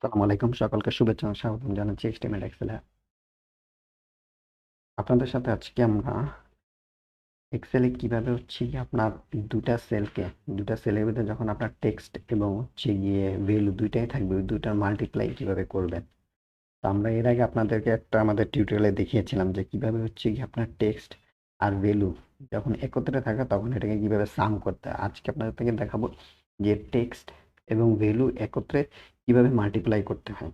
আসসালামু আলাইকুম, সকলকে শুভেচ্ছা ও স্বাগতম জানাচ্ছি এইচটিএমএল এক্সেলে। আপনাদের সাথে আজকে আমরা এক্সেলে কিভাবে আপনার দুটা সেলের ভিতরে যখন আপনার টেক্সট এবং গিয়ে ভ্যালু দুইটাই থাকবে, ওই দুইটার মাল্টিপ্লাই কিভাবে করবেন। তো আমরা এর আগে আপনাদেরকে একটা আমাদের টিউটোরিয়ালে দেখিয়েছিলাম যে কিভাবে আপনার টেক্সট আর ভ্যালু যখন একত্রে থাকে তখন এটাকে কিভাবে সাম করতে হয়। আজকে আপনাদেরকে দেখাবো যে টেক্সট এবং ভ্যালু একত্রে কিভাবে মাল্টিপ্লাই করতে হয়।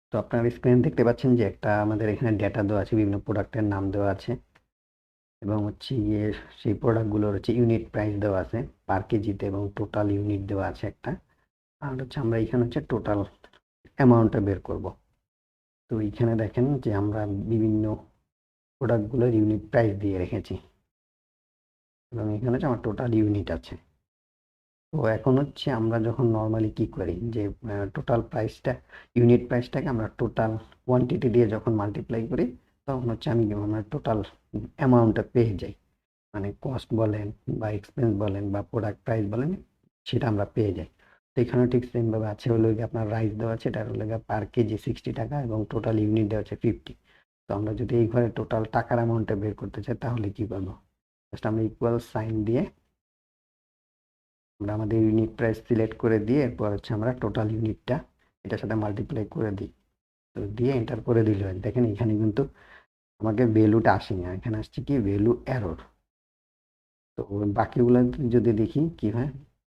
তো আপনার স্ক্রিনে দেখতে পাচ্ছেন যে একটা আমাদের এখানে ডেটা দেওয়া আছে, বিভিন্ন প্রোডাক্টের নাম দেওয়া আছে এবং গিয়ে সেই প্রোডাক্টগুলোর ইউনিট প্রাইস দেওয়া আছে পার কেজিতে এবং টোটাল ইউনিট দেওয়া আছে একটা। আর আমরা এখানে টোটাল অ্যামাউন্টটা বের করব। তো এইখানে দেখেন যে আমরা বিভিন্ন প্রোডাক্টগুলোর ইউনিট প্রাইস দিয়ে রেখেছি এবং এখানে আমার টোটাল ইউনিট আছে। তো এখন আমরা যখন নর্মালি কি করি যে টোটাল প্রাইসটা, ইউনিট প্রাইসটাকে আমরা টোটাল কোয়ান্টিটি দিয়ে যখন মাল্টিপ্লাই করি তখন আমরা টোটাল অ্যামাউন্টটা পেয়ে যাই। মানে কস্ট বলেন বা এক্সপেন্স বলেন বা প্রোডাক্ট প্রাইস বলেন, সেটা আমরা পেয়ে যাই। তো এখানেও ঠিক সেমভাবে আছে, হলো গিয়ে আপনার রাইস দেওয়া আছে, এটা হলো গিয়ে পার কেজি 60 টাকা এবং টোটাল ইউনিট দেওয়া আছে 50। তো আমরা যদি এই ঘরে টোটাল টাকার অ্যামাউন্টটা বের করতে চাই তাহলে কি করবো? জাস্ট আমরা ইকুয়াল সাইন দিয়ে আমরা আমাদের ইউনিট প্রাইস সিলেক্ট করে দিয়ে এরপর আমরা টোটাল ইউনিটটা এটার সাথে মাল্টিপ্লাই করে দিই। তো দিয়ে এন্টার করে দিলে দেখেন এখানে কিন্তু আমাকে ভ্যালুটা আসেনি, এখানে আসছে কি ভ্যালু এরর। তো বাকিগুলো যদি দেখি কি হয়,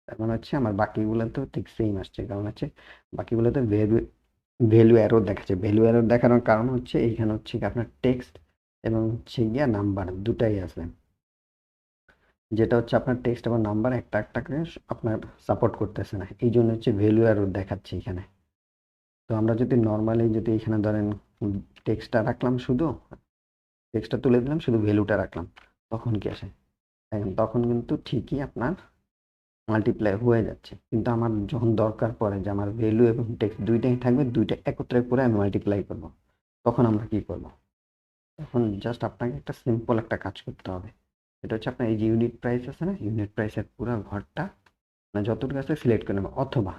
তার মানে আমার বাকিগুলো তো ঠিক সেম আসছে, কারণ বাকিগুলোতে ভ্যালু ভ্যালু এরর দেখাচ্ছে। ভ্যালু এরর দেখানোর কারণ এইখানে কি আপনার টেক্সট এবং গিয়া নাম্বার দুটাই আছে, যেটা আপনার টেক্সট এবং নাম্বার একটা একটাকে আপনার সাপোর্ট করতেছে না, এই জন্য ভ্যালু এরর দেখাচ্ছে এখানে। তো আমরা যদি নর্মালি যদি এখানে ধরেন টেক্সটটা রাখলাম, শুধু টেক্সটটা তুলে দিলাম, শুধু ভ্যালুটা রাখলাম, তখন কি আসে? দেখেন তখন কিন্তু ঠিকই আপনার মাল্টিপ্লাই হয়ে যাচ্ছে। কিন্তু আমার যখন দরকার পড়ে যে আমার ভ্যালু এবং টেক্সট দুইটাই থাকবে, দুইটা একত্রে করে আমি মাল্টিপ্লাই করব, তখন আমরা কি করব? এখন জাস্ট আপনাকে একটা সিম্পল একটা কাজ করতে হবে। এটা আপনার এই যে ইউনিট প্রাইস আছে না, ইউনিট প্রাইসের পুরো ঘরটা মানে যতটুকু আছে সিলেক্ট করে নেবেন, অথবা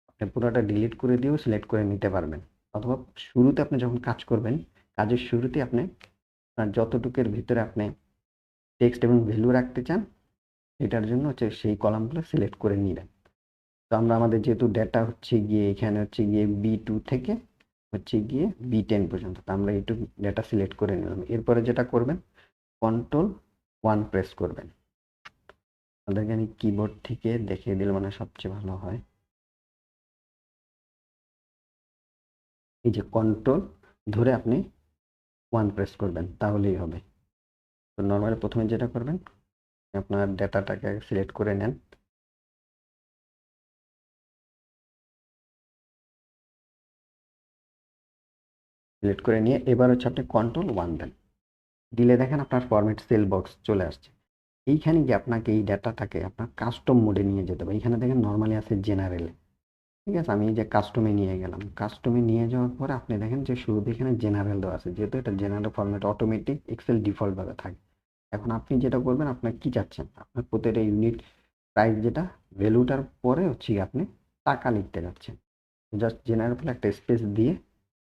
আপনি পুরোটা ডিলিট করে দিয়েও সিলেক্ট করে নিতে পারবেন। অথবা শুরুতে আপনি যখন কাজ করবেন, কাজের শুরুতে আপনি আপনার যতটুকুর ভিতরে আপনি টেক্সট এবং ভ্যালু রাখতে চান, এটার জন্য সেই কলামগুলো সিলেক্ট করে নিলেন। তো আমরা আমাদের যেহেতু ডেটা গিয়ে এখানে গিয়ে B2 থেকে গিয়ে B10 পর্যন্ত, তো আমরা এইটুকু ডেটা সিলেক্ট করে নিলাম। এরপরে যেটা করবেন, Ctrl+1 প্রেস করবেন। আপনাদেরকে আমি কিবোর্ড থেকে দেখিয়ে দিলে মানে সবচেয়ে ভালো হয়। এই যে কন্ট্রোল ধরে আপনি 1 প্রেস করবেন, তাহলেই হবে। তো নর্মালি প্রথমে যেটা করবেন, আপনার ডেটাটাকে সিলেক্ট করে নেন। সিলেক্ট করে নিয়ে এবার আপনি Ctrl+1 দেন। দিলে দেখেন আপনার ফরম্যাট সেল বক্স চলে আসছে। এইখানে গিয়ে আপনাকে এই ডেটাটাকে আপনার কাস্টম মোডে নিয়ে যেতে হবে। এইখানে দেখেন নর্মালি আছে জেনারেলে, ঠিক আছে? আমি এই যে কাস্টমে নিয়ে গেলাম, কাস্টমে নিয়ে যাওয়ার পরে আপনি দেখেন যে শুরুতে এখানে জেনারেল দেওয়া আছে, যেহেতু এটা জেনারেল ফরম্যাট অটোমেটিক এক্সেল ডিফল্টভাবে থাকে। এখন আপনি যেটা করবেন, আপনার কি চাচ্ছেন, আপনার প্রতিটা ইউনিট প্রাইস যেটা ভ্যালুটার পরে আপনি টাকা লিখতে যাচ্ছেন। জাস্ট জেনারেল ফলে একটা স্পেস দিয়ে,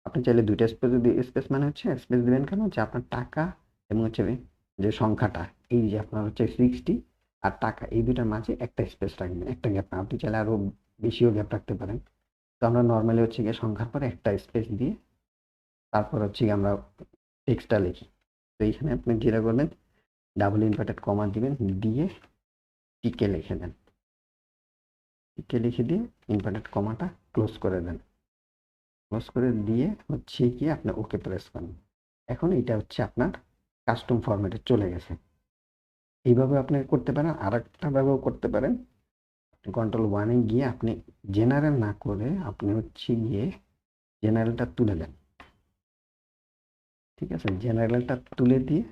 আপনি চাইলে দুইটা স্পেস দিয়ে, স্পেস মানে স্পেস দিবেন কেন, যে আপনার টাকা এবং যে সংখ্যাটা, এই যে আপনার 60 আর টাকা, এই দুইটার মাঝে একটা স্পেস রাখবেন, একটা গ্যাপ না, আপনি চাইলে আরো বেশিও গ্যাপ রাখতে পারেন। তো আমরা নর্মালি গিয়ে সংখ্যার পরে একটা স্পেস দিয়ে তারপর আমরা টেক্সটটা লিখি। তো এইখানে আপনি যেটা করবেন, ডাবল ইনভার্টেড কমা দিবেন, দিয়ে টিকে লিখে দেন। টিকে লিখে দিয়ে ইনভার্টেড কমাটা ক্লোজ করে দেন। ক্লোজ করে দিয়ে কি আপনি ওকে প্রেস করেন। এখন এটা আপনার কাস্টম ফরম্যাটে চলে গেছে। এইভাবে আপনি করতে পারেন। আর একটা ভাবেও করতে পারেন, Ctrl+1 গিয়ে আপনি জেনারেল না করে আপনি গিয়ে জেনারেলটা তুলে দেন, ঠিক আছে? জেনারেলটা তুলে দিয়ে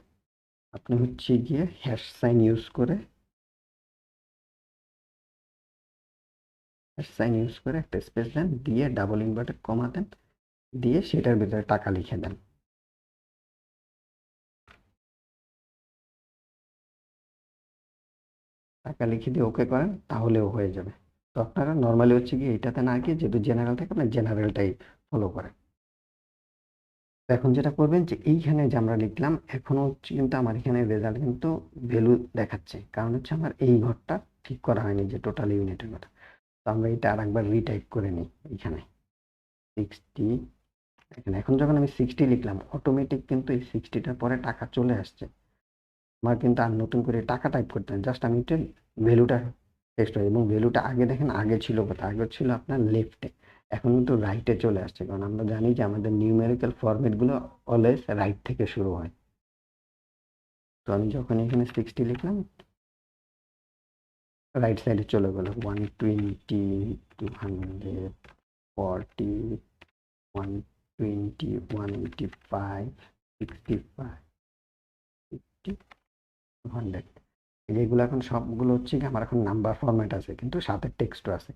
আপনি গিয়ে হ্যাশ সাইন ইউজ করে, হ্যাশ সাইন ইউজ করে একটা স্পেস দেন, দিয়ে ডাবল ইনভার্টেড কমা দেন, দিয়ে সেটার ভিতরে টাকা লিখে দেন। টাকা লিখে দিয়ে ওকে করেন, তাহলেও হয়ে যাবে। তো আপনারা নর্মালি হচ্ছে কি এইটাতে না গিয়ে যেহেতু জেনারেল থাকে আপনার জেনারেলটাই ফলো করে। এখন যেটা করবেন যে এইখানে যে আমরা লিখলাম এখনো হচ্ছে কিন্তু আমার এখানে রেজাল্ট কিন্তু ভ্যালু দেখাচ্ছে, কারণ হচ্ছে আমার এই ঘরটা ঠিক করা হয়নি যে টোটাল ইউনিটের কথা। তো আমরা এটা আরেকবার রিটাইপ করে নিই এইখানে 60। এখন যখন আমি 60 লিখলাম অটোমেটিক কিন্তু এই 60টার পরে টাকা চলে আসছে। আমার কিন্তু আর নতুন করে টাকা টাইপ করতে হয়, জাস্ট আমি এটা ভ্যালুটা টেক্সট হয়, এবং ভ্যালুটা আগে দেখেন আগে ছিল কোথায়, আগে ছিল আপনার লেফটে, এখন কিন্তু রাইটে চলে আসছে, কারণ আমরা জানি যে আমাদের নিউমেরিক্যাল ফরম্যাটগুলো অলওয়েজ রাইট থেকে শুরু হয়। তো আমি যখন এখানে 60 লিখলাম রাইট সাইডে চলে গেল 120, 240, 120, 185, 65, 50, 100। এইগুলো এখন সবগুলো হচ্ছে কি আমার এখন নাম্বার ফরম্যাট আছে, কিন্তু সাথে টেক্সটও আছে।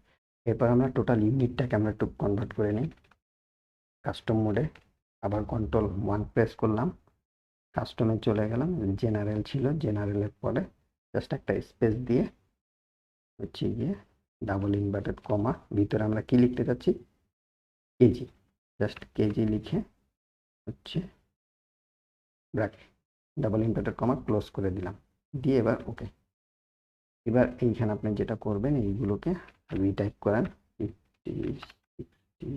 এরপর আমরা টোটাল ইউনিটটাকে আমরা একটু কনভার্ট করে নিই কাস্টম মোডে, আবার কন্ট্রোল 1 প্রেস করলাম, কাস্টমে চলে গেলাম, জেনারেল ছিল, জেনারেলের পরে জাস্ট একটা স্পেস দিয়ে হচ্ছে গিয়ে ডাবল ইনভার্টেড কমা, ভিতরে আমরা কি লিখতে চাচ্ছি কেজি, জাস্ট কেজি লিখে হচ্ছে bracket double inverted comma close করে দিলাম, দিয়ে এবার ওকে। এবার এইখানে আপনি যেটা করবেন এইগুলোকে রিটাইপ করেন 50, 60,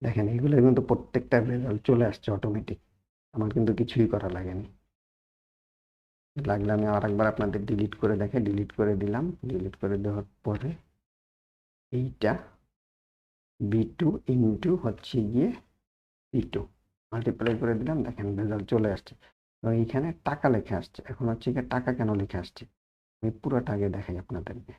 দেখেন এইগুলো কিন্তু প্রত্যেকটা রেজাল্ট চলে আসছে অটোমেটিক, আমার কিন্তু কিছুই করা লাগেনি। লাগলে আমি আর একবার আপনাদের ডিলিট করে দেখে ডিলিট করে দিলাম, ডিলিট করে দেওয়ার পরে এইটা B2 ইন্টু হচ্ছে গিয়ে C2 মাল্টিপ্লাই করে দিলাম, দেখেন রেজাল্ট চলে আসছে। তো এইখানে টাকা লেখা আসছে, এখন হচ্ছে গিয়ে টাকা কেন লেখা আসছে আমি পুরোটা আগে দেখাই আপনাদেরকে।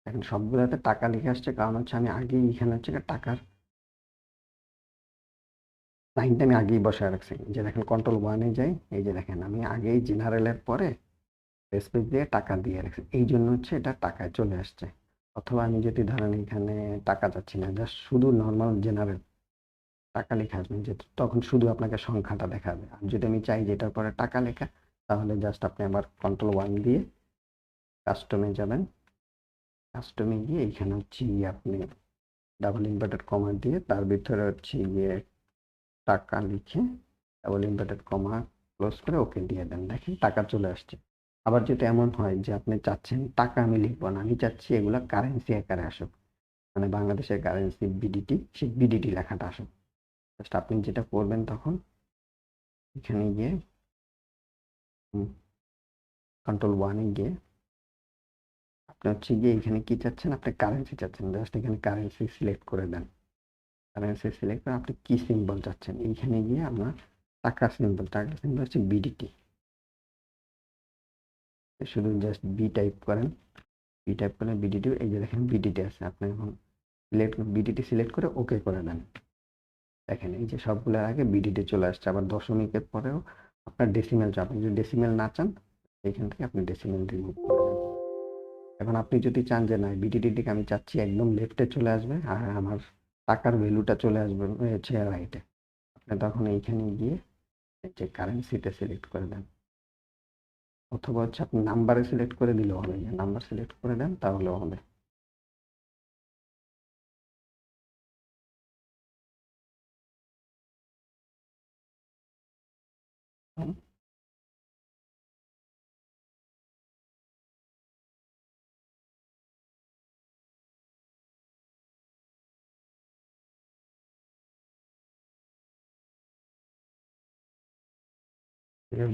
এখন সবগুলোতে টাকা লিখে আসছে, কারণ হচ্ছে আমি আগেই এখানে হচ্ছে টাকার লাইনটা আমি আগেই বসায় রাখছি, যে দেখেন কন্ট্রোল 1-এ যাই, এই যে দেখেন আমি আগেই জেনারেলের পরে স্পেস দিয়ে টাকা দিয়ে রাখছি, এই জন্য হচ্ছে এটা টাকায় চলে আসছে। অথবা আমি যদি ধরেন এখানে টাকা চাচ্ছি না, জাস্ট শুধু নর্মাল জেনারেল টাকা লেখা আসবে, যে তখন শুধু আপনাকে সংখ্যাটা দেখাবে। আর যদি আমি চাই যেটার পরে টাকা লেখা, তাহলে জাস্ট আপনি আবার কন্ট্রোল 1 দিয়ে কাস্টমে যাবেন, কাস্টমে গিয়ে এইখানে হচ্ছে গিয়ে আপনি ডাবল ইনভার্টেড কমা দিয়ে তার ভিতরে হচ্ছে গিয়ে টাকা লিখে ডাবল ইনভার্টেড কমা ক্লোজ করে ওকে দিয়ে দেন, দেখেন টাকা চলে আসছে। আবার যদি এমন হয় যে আপনি চাচ্ছেন টাকা আমি লিখবো না, আমি চাচ্ছি এগুলা কারেন্সি আকারে আসুক, মানে বাংলাদেশের কারেন্সি বিডিটি, সেই বিডিটি লেখাটা আসুক, জাস্ট আপনি যেটা করবেন তখন এখানে গিয়ে কন্ট্রোল 1-এ গিয়ে আপনি হচ্ছে গিয়ে এখানে কি চাচ্ছেন, আপনি কারেন্সি চাচ্ছেন, জাস্ট এখানে কারেন্সি সিলেক্ট করে দেন, কারেন্সি সিলেক্ট করে আপনি কি সিম্বল চাচ্ছেন, এইখানে গিয়ে আমরা টাকা সিম্বল, টাকা সিম্বল হচ্ছে বিডিটি, শুধু জাস্ট বি টাইপ করেন, বি টাইপ করলে বিডিটি, এই যে দেখেন বিডিটি আছে, আপনি এখন সিলেক্ট বিডিটি সিলেক্ট করে ওকে করে দেন, দেখেন এই যে সবগুলোর আগে বিডিটি চলে আসছে। আবার দশমিকের পরেও আপনার ডেসিমেল চান, আপনি যদি ডেসিমেল না চান এইখান থেকে আপনি ডেসিমেল রিমুভ করে দেন। এখন আপনি যদি চান যে না বিডিটি থেকে আমি চাচ্ছি একদম লেফটে চলে আসবে আর আমার টাকার ভ্যালুটা চলে আসবে হচ্ছে রাইটে, আপনি তখন এইখানে গিয়ে এই যে কারেন্সিতে সিলেক্ট করে দেন, অথবা হচ্ছে আপনি নাম্বারে সিলেক্ট করে দিলেও হবে, নাম্বার সিলেক্ট করে দেন তাহলেও হবে।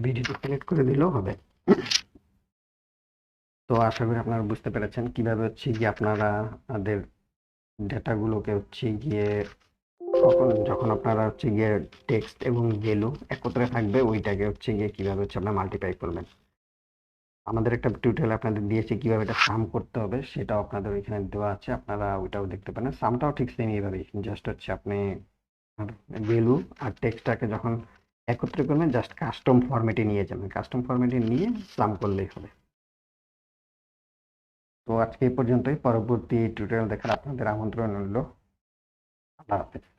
বিডিটি সিলেক্ট করে দিলেও হবে। তো আশা করি আপনারা বুঝতে পেরেছেন কিভাবে হচ্ছে গিয়ে আপনারা আপনাদের ডেটাগুলোকে হচ্ছে গিয়ে সকল যখন আপনারা হচ্ছে গিয়ে টেক্সট এবং ভ্যালু একত্রে থাকবে ওইটাকে হচ্ছে গিয়ে কিভাবে হচ্ছে আপনারা মাল্টিপ্লাই করবেন। আমাদের একটা টিউটোরিয়াল আপনাদের দিয়েছি কিভাবে এটা সাম করতে হবে, সেটাও আপনাদের ওইখানে দেওয়া আছে, আপনারা ওইটাও দেখতে পারেন। সামটাও ঠিক সেম এইভাবেই, জাস্ট হচ্ছে আপনি ভ্যালু আর টেক্সটটাকে যখন একত্রে করবেন জাস্ট কাস্টম ফরম্যাটে নিয়ে যাবেন, কাস্টম ফরম্যাটে নিয়ে সাম করলেই হবে। তো আজকে এই পর্যন্তই, পরবর্তী টিউটোরিয়াল দেখার আপনাদের আমন্ত্রণ রইল। আল্লাহ হাফেজ।